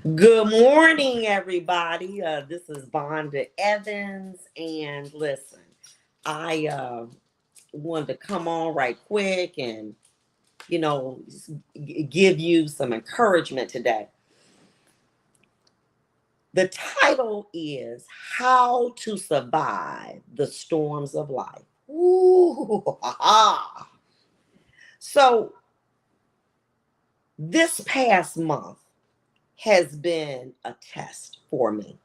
Good morning, everybody. This is Vonda Evans, and listen, I wanted to come on right quick and give you some encouragement today. The title is "How to Survive the Storms of Life." Ooh, ha, ha. So this past month has been a test for me.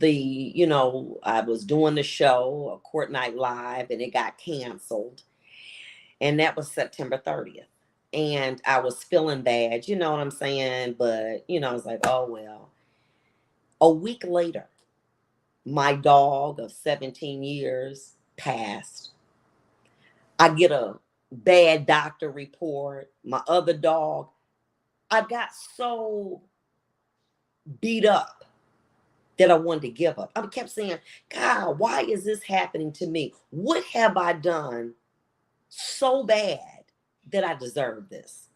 I was doing the show, a Court Night Live, and it got canceled. And that was September 30th. And I was feeling bad, you know what I'm saying? But, I was like, oh, well. A week later, my dog of 17 years passed. I get a bad doctor report. My other dog, I got so beat up that I wanted to give up. I kept saying, God, why is this happening to me? What have I done so bad that I deserve this?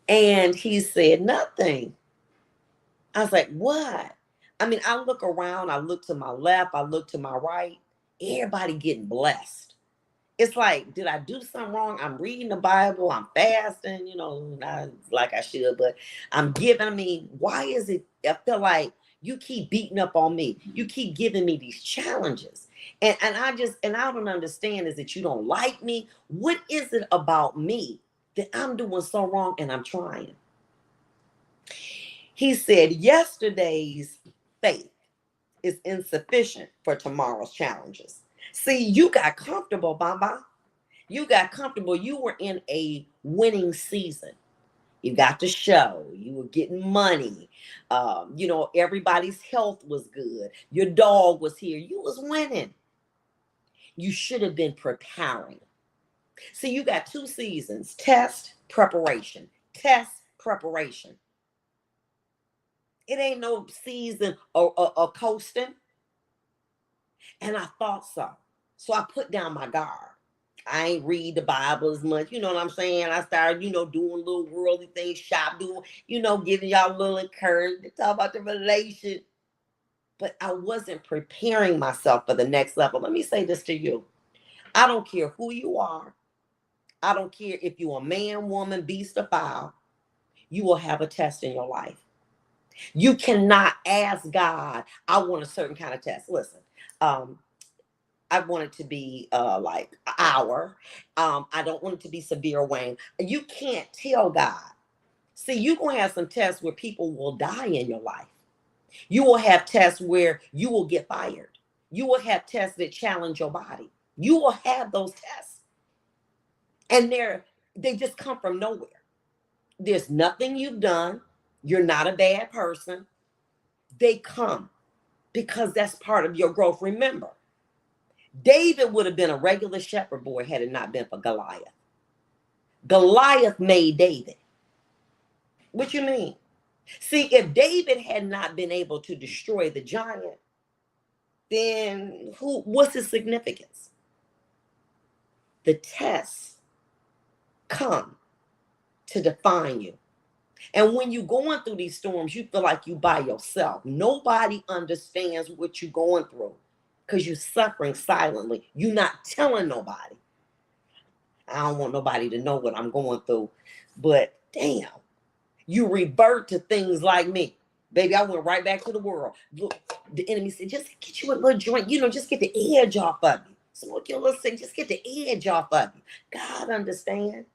And he said, nothing. I was like, what? I mean, I look around, I look to my left, I look to my right, everybody getting blessed. It's like, did I do something wrong? I'm reading the Bible, I'm fasting, not like I should, but I'm giving. I mean, why is it? I feel like you keep beating up on me. You keep giving me these challenges. And I don't understand, is that you don't like me? What is it about me that I'm doing so wrong and I'm trying? He said, yesterday's faith is insufficient for tomorrow's challenges. See, you got comfortable, Bamba. You got comfortable. You were in a winning season. You got the show. You were getting money. Everybody's health was good. Your dog was here. You was winning. You should have been preparing. See, you got two seasons: test, preparation. Test, preparation. It ain't no season or coasting. And I thought so. So I put down my guard. I ain't read the Bible as much. You know what I'm saying? I started, doing little worldly things, giving y'all a little encouragement, talk about the relation. But I wasn't preparing myself for the next level. Let me say this to you. I don't care who you are. I don't care if you're a man, woman, beast, or fowl. You will have a test in your life. You cannot ask God, I want a certain kind of test. Listen, um, I want it to be like an hour. I don't want it to be severe, Wayne. You can't tell God. See, you're going to have some tests where people will die in your life. You will have tests where you will get fired. You will have tests that challenge your body. You will have those tests. And they just come from nowhere. There's nothing you've done. You're not a bad person. They come because that's part of your growth. Remember, David would have been a regular shepherd boy had it not been for Goliath. Goliath made David. What you mean? See, if David had not been able to destroy the giant, then what's his significance? The tests come to define you. And when you're going through these storms, you feel like you by yourself. Nobody understands what you're going through because you're suffering silently. You're not telling nobody. I don't want nobody to know what I'm going through. But damn, you revert to things like me. Baby, I went right back to the world. Look, the enemy said, just get you a little joint, just get the edge off of you. Smoke your little thing, just get the edge off of you. God understand.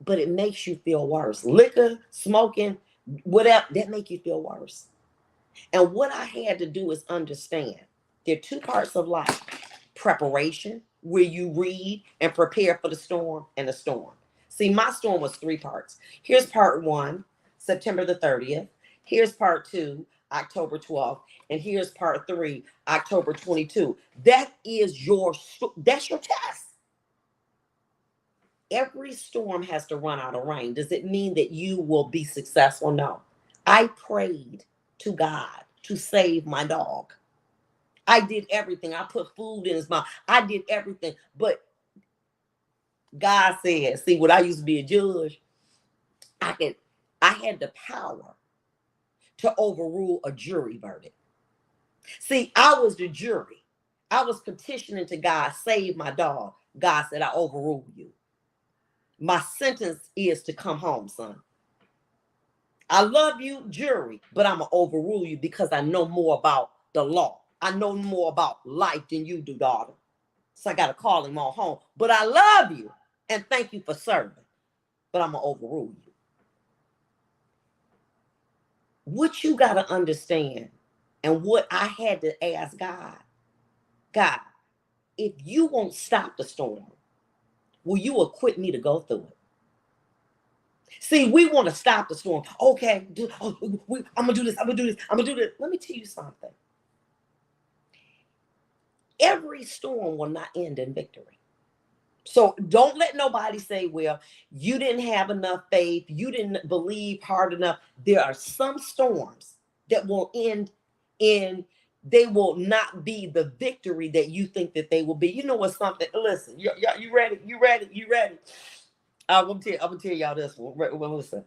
But it makes you feel worse. Liquor, smoking, whatever, that make you feel worse. And what I had to do is understand there are two parts of life: preparation, where you read and prepare for the storm, and the storm. See, my storm was three parts. Here's part one, September the 30th. Here's part two, October 12th. And here's part three, October 22. That's your test. Every storm has to run out of rain. Does it mean that you will be successful? No. I prayed to God to save my dog. I did everything. I put food in his mouth. I did everything. But God said, see, when I used to be a judge, I had the power to overrule a jury verdict. See, I was the jury. I was petitioning to God, save my dog. God said, I overrule you. My sentence is to come home, son. I love you, jury, but I'm going to overrule you because I know more about the law. I know more about life than you do, daughter. So I got to call him on home. But I love you and thank you for serving. But I'm going to overrule you. What you got to understand, and what I had to ask God, God, if you won't stop the storm, will you equip me to go through it? See, we want to stop the storm. Okay, I'm going to do this. I'm going to do this. I'm going to do this. Let me tell you something. Every storm will not end in victory. So don't let nobody say, well, you didn't have enough faith. You didn't believe hard enough. There are some storms that will end in, they will not be the victory that you think that they will be. You know what's something? Listen, you ready? You ready? You ready? I'm gonna tell y'all this one. Well, listen.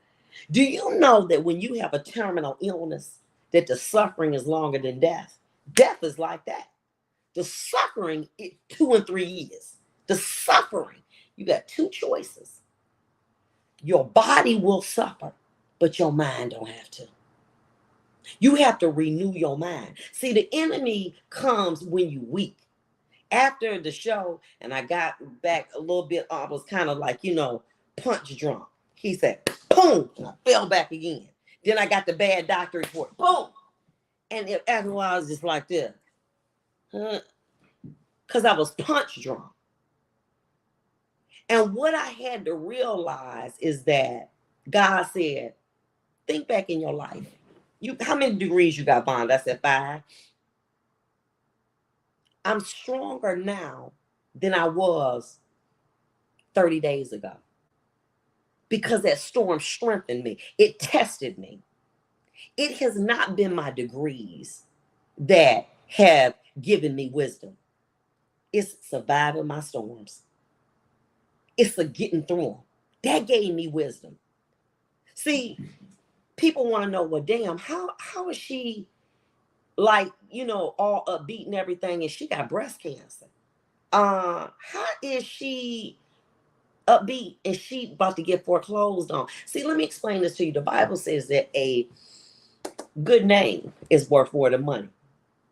Do you know that when you have a terminal illness, that the suffering is longer than death? Death is like that. The suffering is 2 and 3 years. The suffering, you got two choices. Your body will suffer, but your mind don't have to. You have to renew your mind. See, the enemy comes when you weak. After the show, and I got back a little bit, I was kind of like, punch drunk. He said, boom, and I fell back again. Then I got the bad doctor report, boom. And after a while, I was just like this. Because I was punch drunk. And what I had to realize is that God said, think back in your life. How many degrees you got, Bond? I said 5. I'm stronger now than I was 30 days ago. Because that storm strengthened me. It tested me. It has not been my degrees that have given me wisdom. It's surviving my storms. It's a getting through them. That gave me wisdom. See, people want to know, well, damn, how is she like, all upbeat and everything, and she got breast cancer? How is she upbeat and she about to get foreclosed on? See, let me explain this to you. The Bible says that a good name is worth more than money.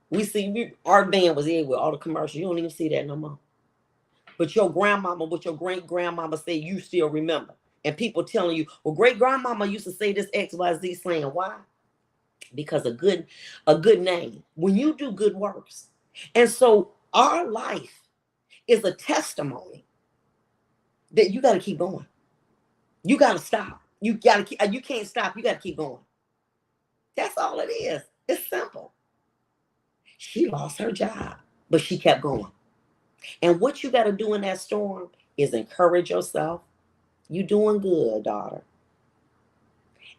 We see our band was in with all the commercials. You don't even see that no more. But your grandmama, what your great grandmama said, you still remember. And people telling you, well, great grandmama used to say this XYZ slang. Why? Because a good name. When you do good works. And so our life is a testimony that you got to keep going. You got to stop. You can't stop. You got to keep going. That's all it is. It's simple. She lost her job, but she kept going. And what you got to do in that storm is encourage yourself. You doing good, daughter.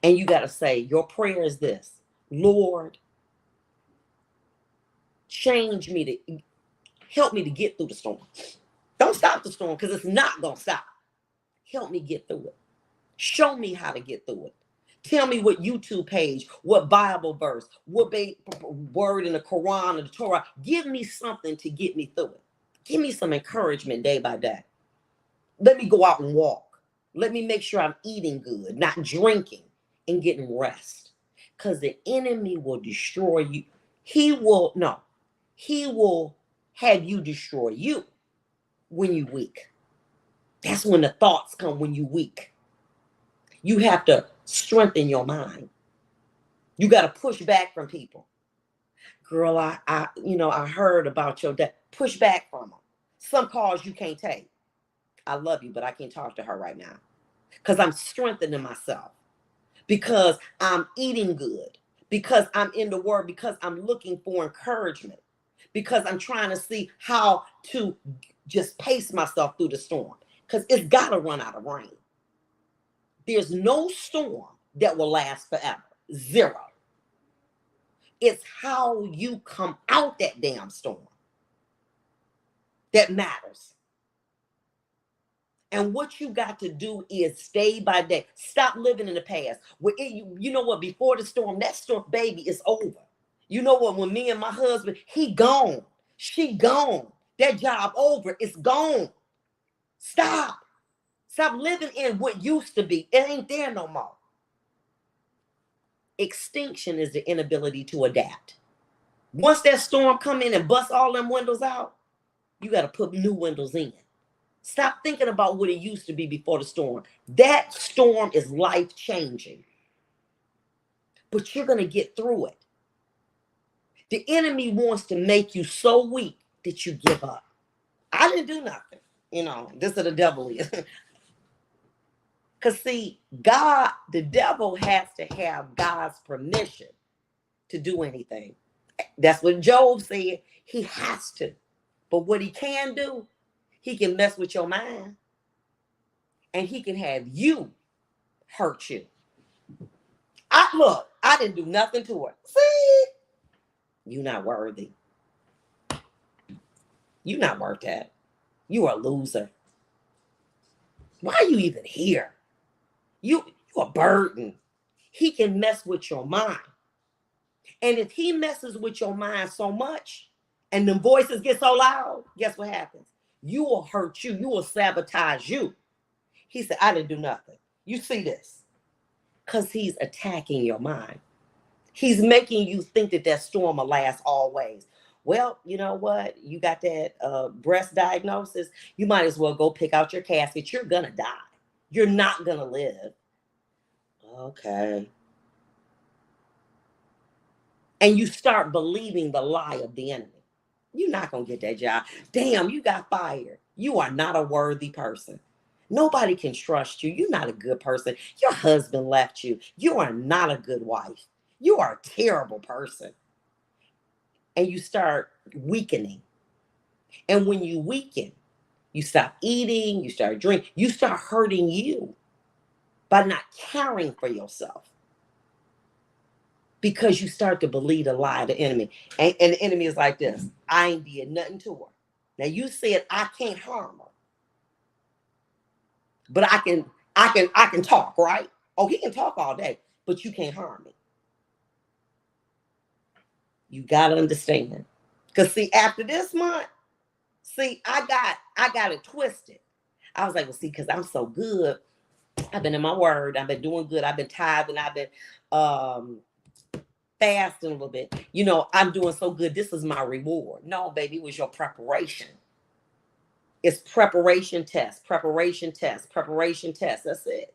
And you got to say, your prayer is this: Lord, change me to help me to get through the storm. Don't stop the storm, because it's not going to stop. Help me get through it. Show me how to get through it. Tell me what YouTube page, what Bible verse, what word in the Quran or the Torah. Give me something to get me through it. Give me some encouragement day by day. Let me go out and walk. Let me make sure I'm eating good, not drinking, and getting rest. Because the enemy will destroy you. He will have you destroy you when you're weak. That's when the thoughts come, when you're weak. You have to strengthen your mind. You got to push back from people. Girl, I heard about your dad. Push back from them. Some calls you can't take. I love you, but I can't talk to her right now. Because I'm strengthening myself. Because I'm eating good. Because I'm in the word. Because I'm looking for encouragement. Because I'm trying to see how to just pace myself through the storm. Because it's got to run out of rain. There's no storm that will last forever. Zero. It's how you come out that damn storm that matters. And what you got to do is stay by day. Stop living in the past. You know what? Before the storm, that storm, baby, is over. You know what? When me and my husband, he gone. She gone. That job over. It's gone. Stop. Stop living in what used to be. It ain't there no more. Extinction is the inability to adapt. Once that storm come in and bust all them windows out, you got to put new windows in. Stop thinking about what it used to be before the storm. That storm is life-changing. But you're going to get through it. The enemy wants to make you so weak that you give up. I didn't do nothing. You know, this is the devil is. Because see, God, the devil has to have God's permission to do anything. That's what Job said. He has to. But what he can do, he can mess with your mind. And he can have you hurt you. I didn't do nothing to her. See? You're not worthy. You're not worth that. You are a loser. Why are you even here? You're a burden. He can mess with your mind. And if he messes with your mind so much and the voices get so loud, guess what happens? You will hurt you. You will sabotage you. He said, I didn't do nothing. You see this? Because he's attacking your mind. He's making you think that that storm will last always. Well, you know what? You got that breast diagnosis. You might as well go pick out your casket. You're going to die. You're not going to live. Okay. And you start believing the lie of the enemy. You're not going to get that job. Damn, you got fired. You are not a worthy person. Nobody can trust you. You're not a good person. Your husband left you. You are not a good wife. You are a terrible person. And you start weakening. And when you weaken, you stop eating, you start drinking, you start hurting you by not caring for yourself. Because you start to believe the lie of the enemy. And the enemy is like this. I ain't did nothing to her. Now you said I can't harm her. But I can talk, right? Oh, he can talk all day, but you can't harm me. You gotta understand. Because see, after this month, see, I got it twisted. I was like, well, see, because I'm so good. I've been in my word. I've been doing good. I've been tithing. I've been fasting a little bit. You know, I'm doing so good. This is my reward. No, baby, it was your preparation. It's preparation test, preparation test, preparation test. That's it.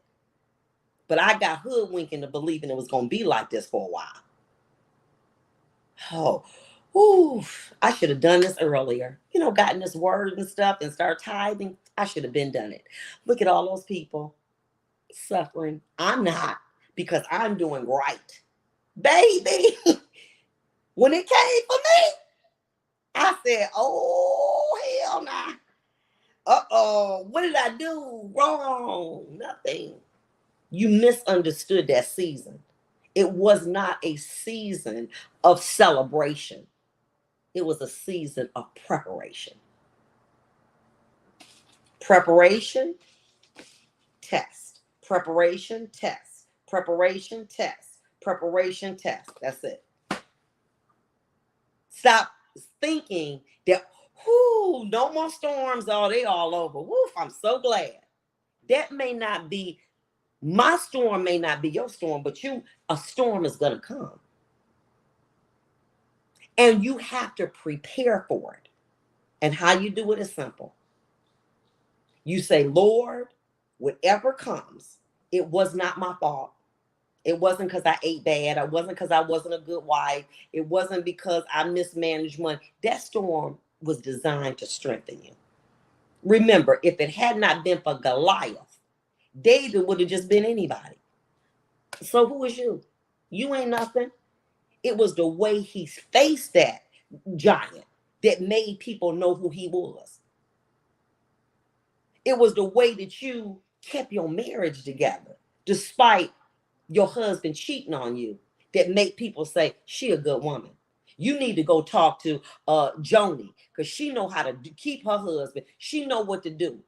But I got hoodwinked into believing it was going to be like this for a while. I should have done this earlier. You know, gotten this word and stuff and start tithing. I should have been done it. Look at all those people suffering. I'm not, because I'm doing right. Baby, when it came for me, I said, oh, hell nah. Uh-oh, what did I do wrong? Nothing. You misunderstood that season. It was not a season of celebration. It was a season of preparation. Preparation, test. Preparation, test. Preparation, test. Preparation, test. That's it. Stop thinking that, no more storms. Oh, they all over. Woof, I'm so glad. That may not be, my storm may not be your storm, but a storm is going to come. And you have to prepare for it. And how you do it is simple. You say, Lord, whatever comes, it was not my fault. It wasn't because I ate bad. It wasn't because I wasn't a good wife. It wasn't because I mismanaged money. That storm was designed to strengthen you. Remember, if it had not been for Goliath, David would have just been anybody. So who is you? You ain't nothing. It was the way he faced that giant that made people know who he was. It was the way that you kept your marriage together, despite your husband cheating on you, that made people say, she a good woman. You need to go talk to Joni, because she know how to keep her husband. She know what to do.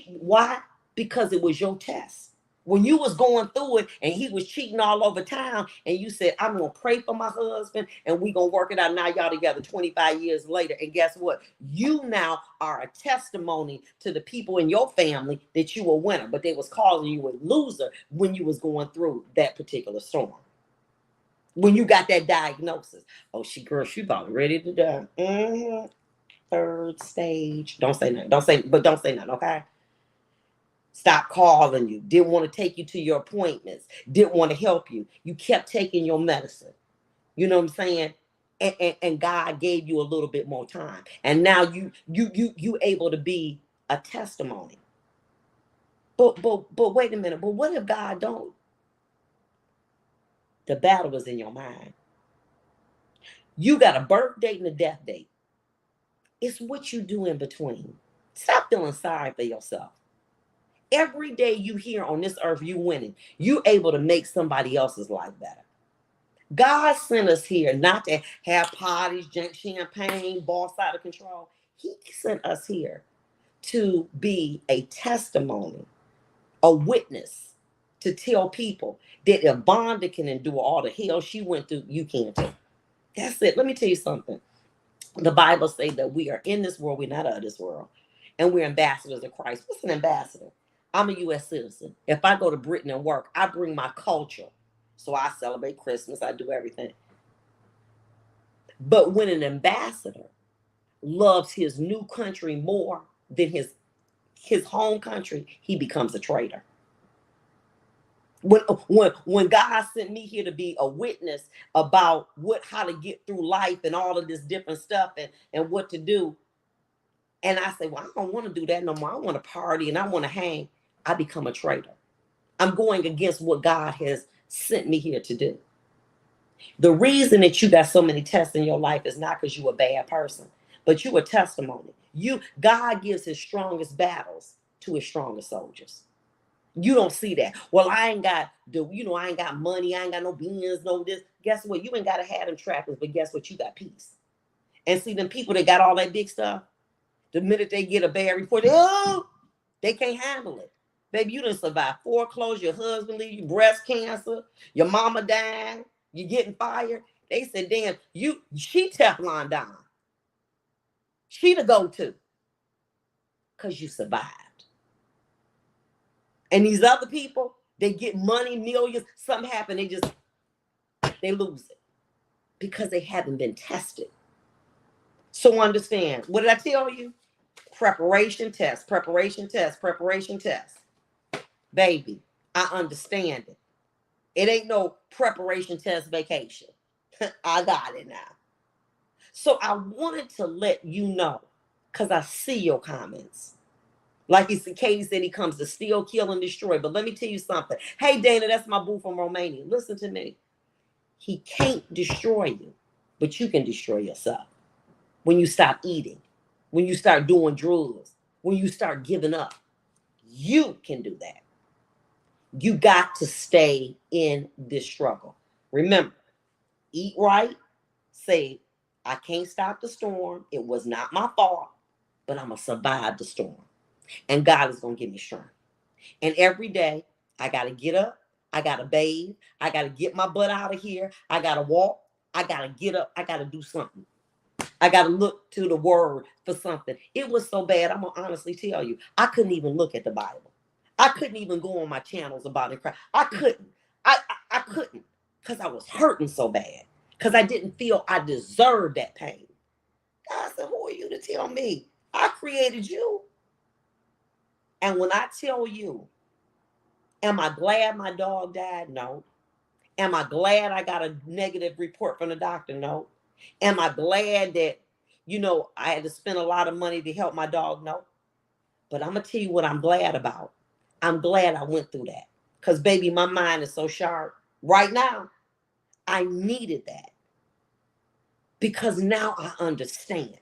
Why? Because it was your test. When you was going through it and he was cheating all over town, and you said, I'm gonna pray for my husband and we gonna work it out. Now y'all together 25 years later. And guess what? You now are a testimony to the people in your family that you were a winner, but they was calling you a loser when you was going through that particular storm. When you got that diagnosis. Oh, she about ready to die. Third stage. Don't say nothing. Don't say nothing, okay? Stopped calling you, didn't want to take you to your appointments, didn't want to help you. You kept taking your medicine. You know what I'm saying? And God gave you a little bit more time. And now you able to be a testimony. But wait a minute. But what if God don't? The battle is in your mind. You got a birth date and a death date. It's what you do in between. Stop feeling sorry for yourself. Every day you here on this earth, you winning. You able to make somebody else's life better. God sent us here not to have parties, drink champagne, boss out of control. He sent us here to be a testimony, a witness, to tell people that if Vonda can endure all the hell she went through, you can too. That's it. Let me tell you something. The Bible says that we are in this world, we're not of this world, and we're ambassadors of Christ. What's an ambassador? I'm a U.S. citizen. If I go to Britain and work, I bring my culture. So I celebrate Christmas. I do everything. But when an ambassador loves his new country more than his home country, he becomes a traitor. When God sent me here to be a witness about how to get through life and all of this different stuff and what to do, and I say, well, I don't want to do that no more. I want to party and I want to hang. I become a traitor. I'm going against what God has sent me here to do. The reason that you got so many tests in your life is not because you're a bad person, but you're a testimony. God gives his strongest battles to his strongest soldiers. You don't see that. Well, I ain't got I ain't got money. I ain't got no beans, no this. Guess what? You ain't got to have them trappers, but guess what? You got peace. And see, them people that got all that big stuff, the minute they get a bad report, they can't handle it. Baby, you done survived foreclosure, your husband leave you, breast cancer, your mama died, you getting fired. They said, damn, she Teflon Don. She the go-to. Because you survived. And these other people, they get money, millions, something happen, they lose it. Because they haven't been tested. So understand, what did I tell you? Preparation test, preparation test, preparation test. Baby, I understand it. It ain't no preparation test vacation. I got it now. So I wanted to let you know, because I see your comments. Like Katie said, he comes to steal, kill, and destroy. But let me tell you something. Hey, Dana, that's my boo from Romania. Listen to me. He can't destroy you, but you can destroy yourself. When you stop eating, when you start doing drugs, when you start giving up, you can do that. You got to stay in this struggle. Remember, eat right, say, I can't stop the storm. It was not my fault, but I'm going to survive the storm. And God is going to give me strength. And every day, I got to get up. I got to bathe. I got to get my butt out of here. I got to walk. I got to get up. I got to do something. I got to look to the word for something. It was so bad, I'm going to honestly tell you, I couldn't even look at the Bible. I couldn't even go on my channels about it. I couldn't. I couldn't because I was hurting so bad because I didn't feel I deserved that pain. God said, who are you to tell me? I created you. And when I tell you, am I glad my dog died? No. Am I glad I got a negative report from the doctor? No. Am I glad that, I had to spend a lot of money to help my dog? No. But I'm going to tell you what I'm glad about. I'm glad I went through that. Because, baby, my mind is so sharp. Right now, I needed that. Because now I understand.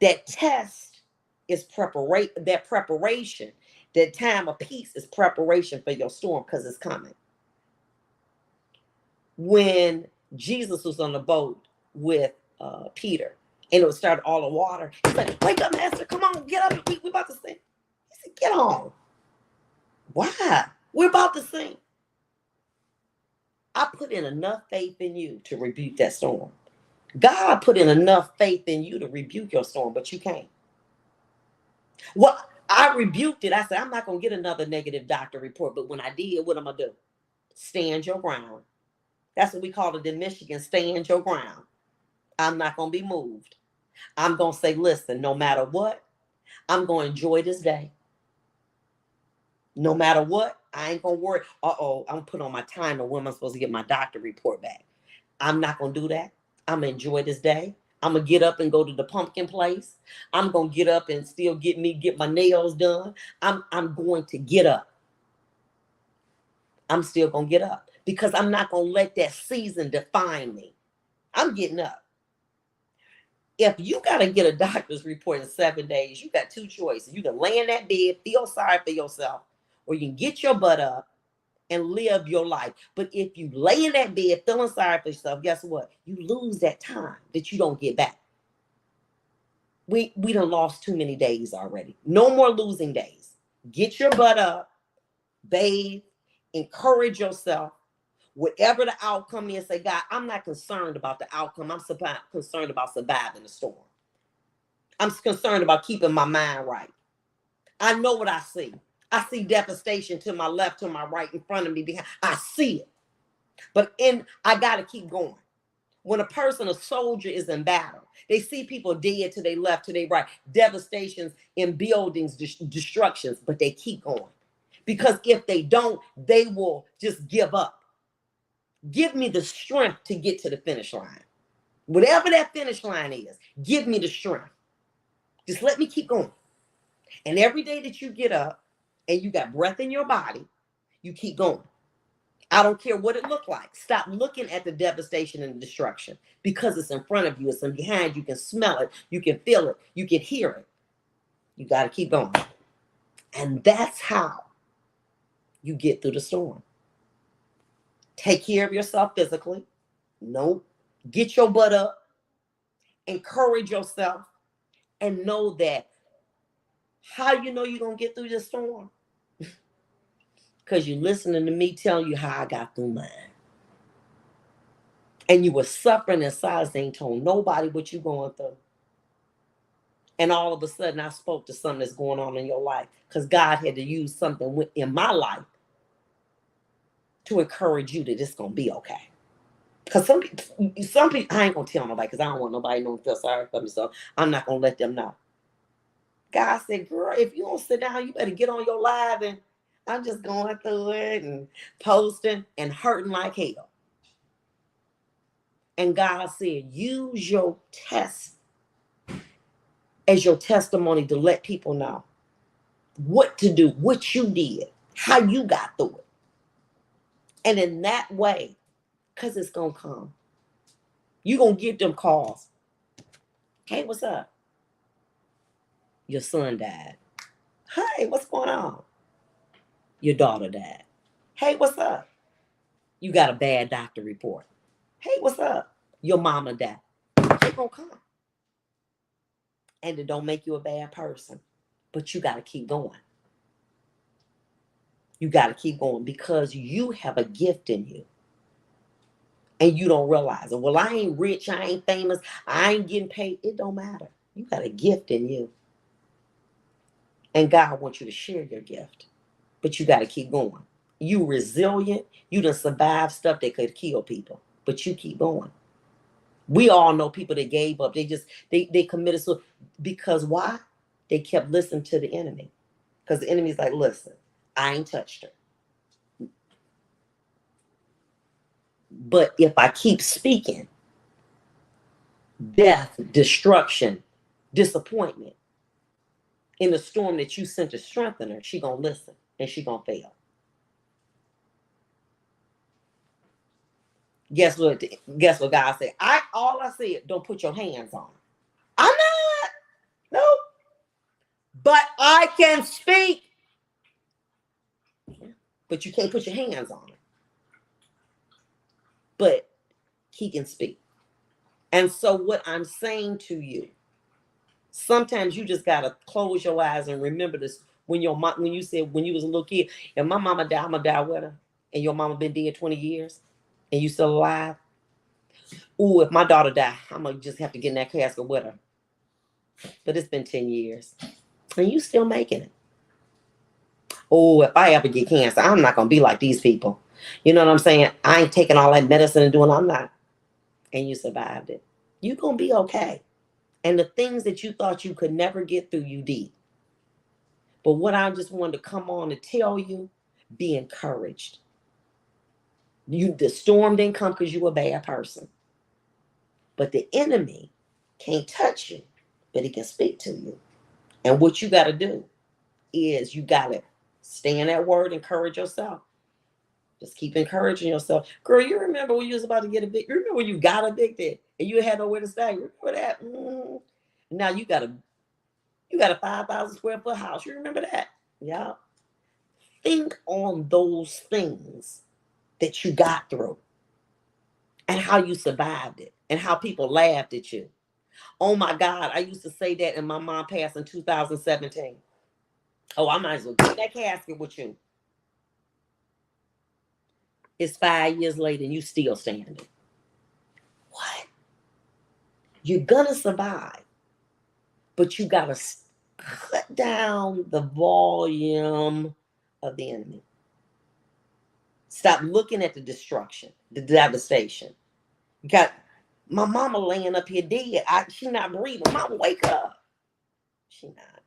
That test is preparation. That preparation, that time of peace is preparation for your storm because it's coming. When Jesus was on the boat with Peter, And it would start all the water. He's like, wake up, Master. Come on, get up. We about to sing. He said, get on. Why? We're about to sing. I put in enough faith in you to rebuke that storm. God put in enough faith in you to rebuke your storm, but you can't. Well, I rebuked it. I said, I'm not going to get another negative doctor report. But when I did, what am I going to do? Stand your ground. That's what we call it in Michigan, stand your ground. I'm not going to be moved. I'm going to say, listen, no matter what, I'm going to enjoy this day. No matter what, I ain't going to worry. I'm going to put on my time and when I'm supposed to get my doctor report back. I'm not going to do that. I'm going to enjoy this day. I'm going to get up and go to the pumpkin place. I'm going to get up and still get my nails done. I'm going to get up. I'm still going to get up because I'm not going to let that season define me. I'm getting up. If you got to get a doctor's report in 7 days, you got two choices. You can lay in that bed, feel sorry for yourself, or you can get your butt up and live your life. But if you lay in that bed feeling sorry for yourself, guess what? You lose that time that you don't get back. We done lost too many days already. No more losing days. Get your butt up, bathe, encourage yourself. Whatever the outcome is, say, God, I'm not concerned about the outcome. I'm concerned about surviving the storm. I'm concerned about keeping my mind right. I know what I see. I see devastation to my left, to my right, in front of me, behind. I see it. But I got to keep going. When a person, a soldier, is in battle, they see people dead to their left, to their right, devastations in buildings, destructions, but they keep going. Because if they don't, they will just give up. Give me the strength to get to the finish line. Whatever that finish line is, give me the strength. Just let me keep going. And every day that you get up and you got breath in your body, you keep going. I don't care what it looked like. Stop looking at the devastation and the destruction because it's in front of you. It's in behind you. You can smell it. You can feel it. You can hear it. You got to keep going. And that's how you get through the storm. Take care of yourself physically. Nope. Get your butt up. Encourage yourself. And know that how you know you're going to get through this storm? Because you're listening to me tell you how I got through mine. And you were suffering in silence, ain't told nobody what you're going through. And all of a sudden, I spoke to something that's going on in your life because God had to use something in my life to encourage you that it's going to be okay. Because some people, I ain't going to tell nobody because I don't want nobody to feel sorry for me. So I'm not going to let them know. God said, girl, if you don't sit down, you better get on your live. And I'm just going through it and posting and hurting like hell. And God said, use your test as your testimony to let people know what to do, what you did, how you got through it. And in that way, because it's going to come, you're going to get them calls. Hey, what's up? Your son died. Hey, what's going on? Your daughter died. Hey, what's up? You got a bad doctor report. Hey, what's up? Your mama died. They're going to come. And it don't make you a bad person. But you got to keep going. You got to keep going because you have a gift in you. And you don't realize it. Well, I ain't rich. I ain't famous. I ain't getting paid. It don't matter. You got a gift in you. And God wants you to share your gift. But you got to keep going. You resilient. You done survived stuff that could kill people. But you keep going. We all know people that gave up. They committed suicide. Because why? They kept listening to the enemy. Because the enemy's like, listen, I ain't touched her. But if I keep speaking, death, destruction, disappointment, in the storm that you sent to strengthen her, she gonna listen and she gonna fail. Guess what God said? All I said, don't put your hands on her. I'm not. Nope. But I can speak. But you can't put your hands on her. But he can speak. And so what I'm saying to you, sometimes you just gotta close your eyes and remember this. When your mom, when you said when you was a little kid, if my mama died, I'm gonna die with her, and your mama been dead 20 years, and you still alive. Ooh, if my daughter die, I'm gonna just have to get in that casket with her. But it's been 10 years, and you still making it. Oh, if I ever get cancer, I'm not gonna be like these people. You know what I'm saying? I ain't taking all that medicine and doing. I'm not. And you survived it. You gonna be okay. And the things that you thought you could never get through, you did. But what I just wanted to come on to tell you, be encouraged. The storm didn't come because you a bad person. But the enemy can't touch you, but he can speak to you. And what you got to do is you got to stay in that word, encourage yourself. Just keep encouraging yourself. Girl, you remember when you was about to get evicted? You remember when you got evicted and you had nowhere to stay? You remember that? Now you got a 5,000 square foot house. You remember that? Yeah. Think on those things that you got through and how you survived it and how people laughed at you. Oh my God, I used to say that, and my mom passed in 2017. Oh, I might as well get in that casket with you. It's 5 years later and you still standing. What? You're gonna survive, but you gotta cut down the volume of the enemy. Stop looking at the destruction, the devastation. You got my mama laying up here dead. She not breathing. Mama, wake up. She not.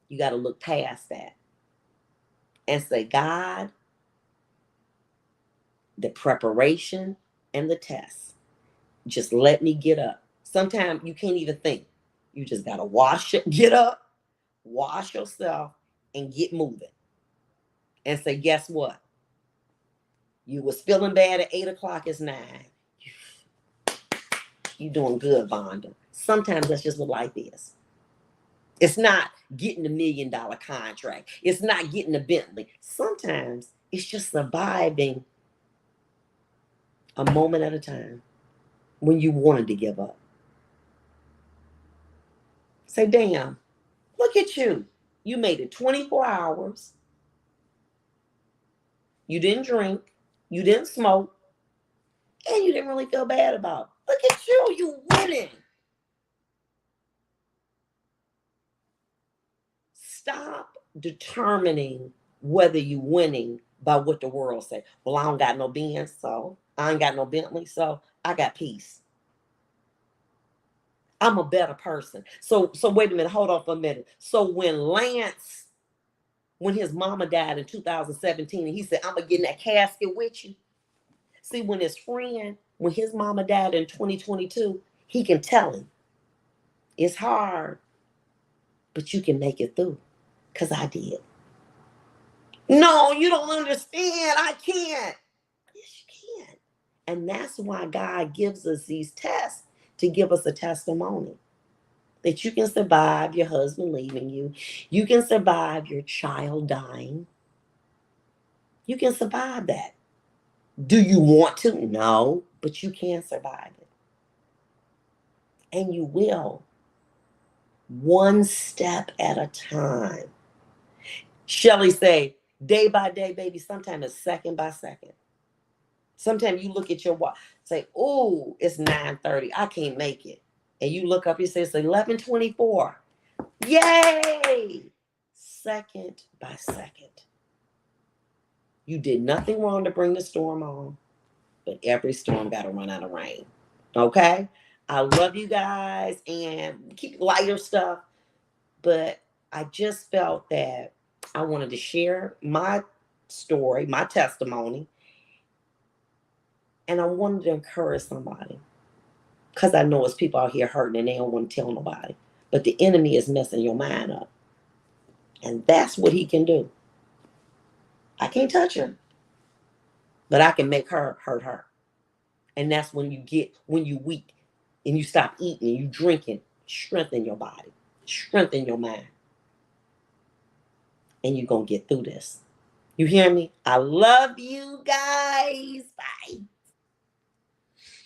You got to look past that and say, God, the preparation and the test. Just let me get up. Sometimes you can't even think. You just got to get up, wash yourself, and get moving. And say, guess what? You was feeling bad at 8 o'clock, it's 9. You doing good, Vonda. Sometimes that's just what life is. It's not getting $1 million contract. It's not getting a Bentley. Sometimes it's just surviving a moment at a time when you wanted to give up. Say, damn, look at you. You made it 24 hours. You didn't drink. You didn't smoke. And you didn't really feel bad about it. Look at you. You winning. Stop determining whether you winning by what the world say. Well, I don't got no Benz, so I ain't got no Bentley, so I got peace. I'm a better person. So wait a minute, hold on for a minute. So when his mama died in 2017, and he said, I'm gonna get in that casket with you. See, when his mama died in 2022, he can tell him, it's hard, but you can make it through. Because I did. No, you don't understand. I can't. Yes, you can. And that's why God gives us these tests to give us a testimony that you can survive your husband leaving you. You can survive your child dying. You can survive that. Do you want to? No, but you can survive it. And you will. One step at a time. Shelly say, day by day, baby, sometimes it's second by second. Sometimes you look at your watch, say, oh, it's 9:30. I can't make it. And you look up, you say, it's 11:24. Yay! Second by second. You did nothing wrong to bring the storm on, but every storm got to run out of rain. Okay? I love you guys and keep lighter stuff, but I just felt that I wanted to share my story, my testimony, and I wanted to encourage somebody because I know it's people out here hurting and they don't want to tell nobody. But the enemy is messing your mind up. And that's what he can do. I can't touch her, but I can make her hurt her. And that's when you weak and you stop eating and you drinking, strengthen your body, strengthen your mind. And you're going to get through this. You hear me? I love you guys. Bye.